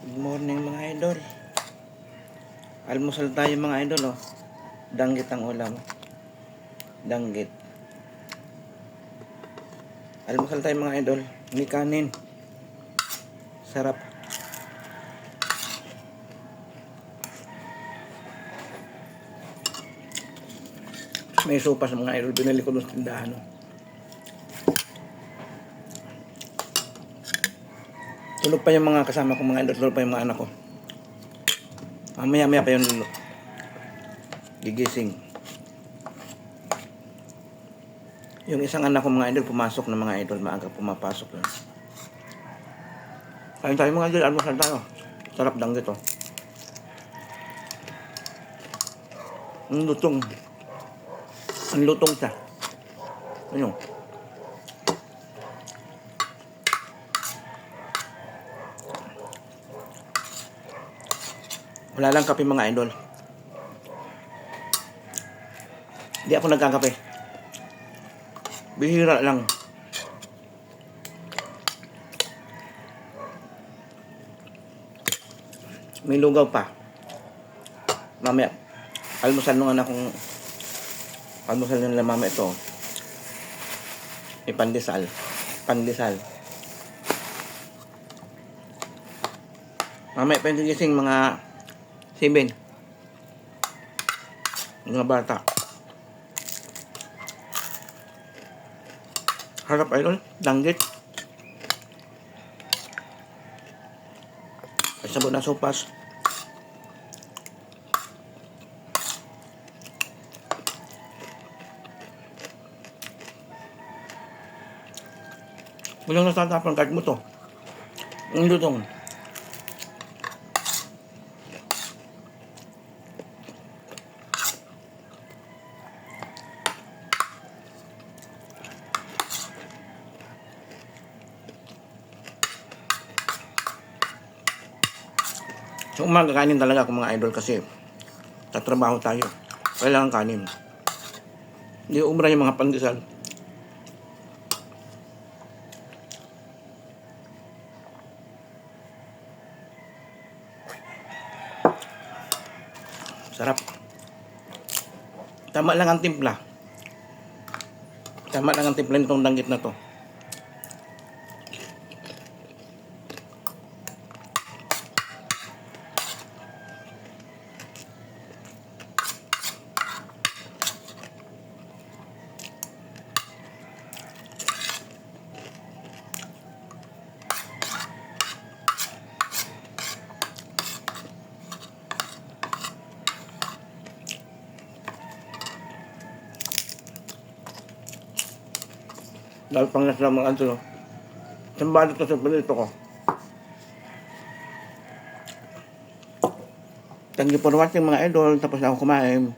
Good morning mga idol. Almusal tayo mga idol oh. Danggit ang ulam. Danggit. Almusal tayo mga idol. May kanin. Sarap. May sopas mga idol. Binili ko doon sa tindahan oh. Tulog pa yung mga kasama ko mga idol. Tulog pa yung mga anak ko. Mamaya pa yung gigising. Yung isang anak ko mga idol pumasok na mga idol. Maaga pumapasok yun. Kain tayo mga idol. Almusal tayo. Sarap danggit oh. Ang lutong. Ang lutong siya. Ano? Wala lang kape mga idol. Hindi ako nagkakape. Bihira lang. May lugaw pa. Mamaya. Almusal nung anak kong almusal nila mama ito. May pandesal. Pandesal. Mamaya pa yung gising mga 7. Mga bata. Harap idol. Danggit. Sabot na sopas. Walang natatapang kahit mo to. Ang lutong. So umaga kanin talaga ako mga idol kasi tatrabaho tayo. Kailangan kanin. Hindi umra yung mga pandesal. Sarap. Tama lang ang timpla. Tama lang ang timpla nitong danggit na to. Dahil pang nasa mga ano. Sambalot na sa pinito ko. Thank you for watching mga idol. Tapos na ako kumain.